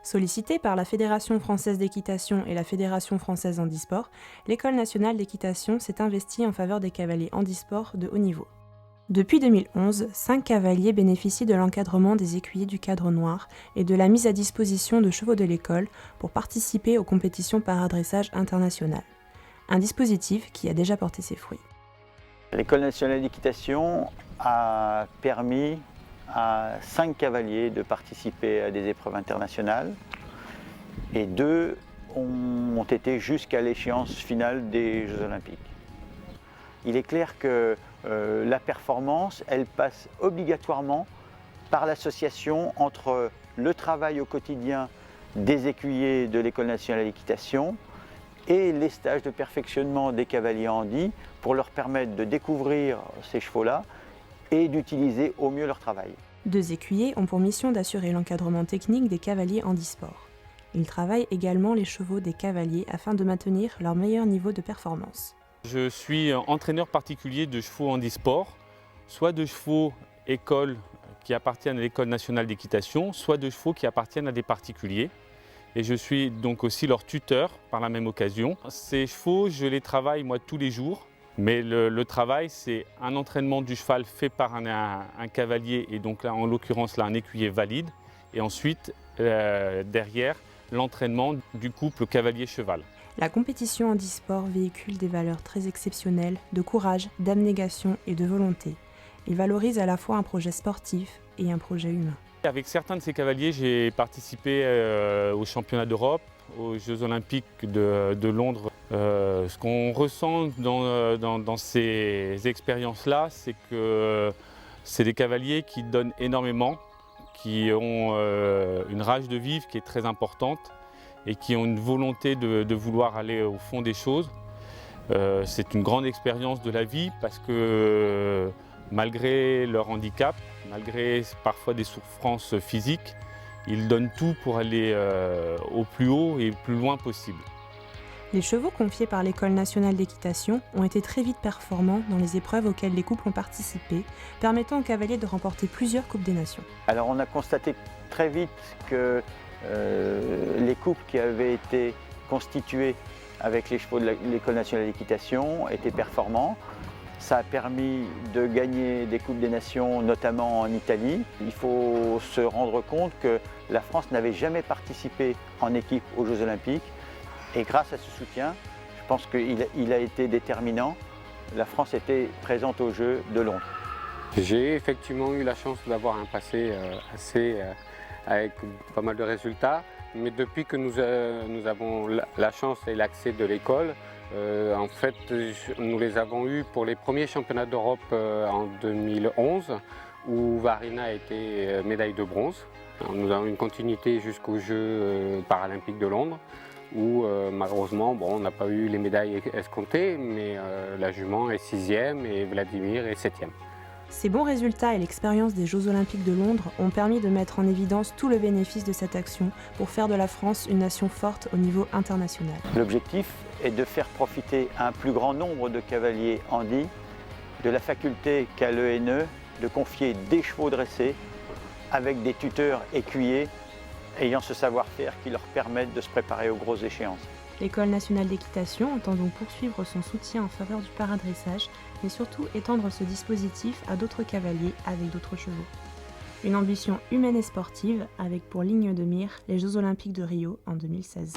Sollicitée par la Fédération française d'équitation et la Fédération française handisport, l'École nationale d'équitation s'est investie en faveur des cavaliers handisport de haut niveau. Depuis 2011, 5 cavaliers bénéficient de l'encadrement des écuyers du cadre noir et de la mise à disposition de chevaux de l'école pour participer aux compétitions paradressage internationales. Un dispositif qui a déjà porté ses fruits. L'École nationale d'équitation a permis à 5 cavaliers de participer à des épreuves internationales et 2 ont été jusqu'à l'échéance finale des Jeux olympiques. Il est clair que la performance, elle passe obligatoirement par l'association entre le travail au quotidien des écuyers de l'École nationale d'équitation et les stages de perfectionnement des cavaliers handi pour leur permettre de découvrir ces chevaux-là et d'utiliser au mieux leur travail. 2 écuyers ont pour mission d'assurer l'encadrement technique des cavaliers handisport. Ils travaillent également les chevaux des cavaliers afin de maintenir leur meilleur niveau de performance. Je suis entraîneur particulier de chevaux handisport, soit de chevaux école qui appartiennent à l'École nationale d'équitation, soit de chevaux qui appartiennent à des particuliers. Et je suis donc aussi leur tuteur par la même occasion. Ces chevaux, je les travaille moi tous les jours, mais le travail, c'est un entraînement du cheval fait par un cavalier, et donc là, en l'occurrence là, un écuyer valide, et ensuite derrière, l'entraînement du couple cavalier-cheval. La compétition handisport véhicule des valeurs très exceptionnelles de courage, d'abnégation et de volonté. Il valorise à la fois un projet sportif et un projet humain. Avec certains de ces cavaliers, j'ai participé aux championnats d'Europe, aux Jeux olympiques de Londres. Ce qu'on ressent dans ces expériences-là, c'est que c'est des cavaliers qui donnent énormément, qui ont une rage de vivre qui est très importante et qui ont une volonté de vouloir aller au fond des choses. C'est une grande expérience de la vie parce que malgré leur handicap, malgré parfois des souffrances physiques, ils donnent tout pour aller au plus haut et le plus loin possible. Les chevaux confiés par l'École nationale d'équitation ont été très vite performants dans les épreuves auxquelles les couples ont participé, permettant aux cavaliers de remporter plusieurs Coupes des Nations. Alors on a constaté très vite que les couples qui avaient été constitués avec les chevaux de l'École nationale d'équitation étaient performants. Ça a permis de gagner des Coupes des Nations, notamment en Italie. Il faut se rendre compte que la France n'avait jamais participé en équipe aux Jeux olympiques. Et grâce à ce soutien, je pense qu'il a été déterminant. La France était présente aux Jeux de Londres. J'ai effectivement eu la chance d'avoir un passé avec pas mal de résultats. Mais depuis que nous avons la chance et l'accès de l'école, en fait, nous les avons eus pour les premiers championnats d'Europe en 2011, où Varina a été médaille de bronze. Nous avons une continuité jusqu'aux Jeux paralympiques de Londres, où malheureusement, on n'a pas eu les médailles escomptées, mais la jument est 6e et Vladimir est 7e. Ces bons résultats et l'expérience des Jeux olympiques de Londres ont permis de mettre en évidence tout le bénéfice de cette action pour faire de la France une nation forte au niveau international. L'objectif est de faire profiter un plus grand nombre de cavaliers handi de la faculté qu'a l'ENE de confier des chevaux dressés avec des tuteurs écuyers ayant ce savoir-faire qui leur permettent de se préparer aux grosses échéances. L'École nationale d'équitation entend donc poursuivre son soutien en faveur du paradressage, mais surtout étendre ce dispositif à d'autres cavaliers avec d'autres chevaux. Une ambition humaine et sportive avec pour ligne de mire les Jeux olympiques de Rio en 2016.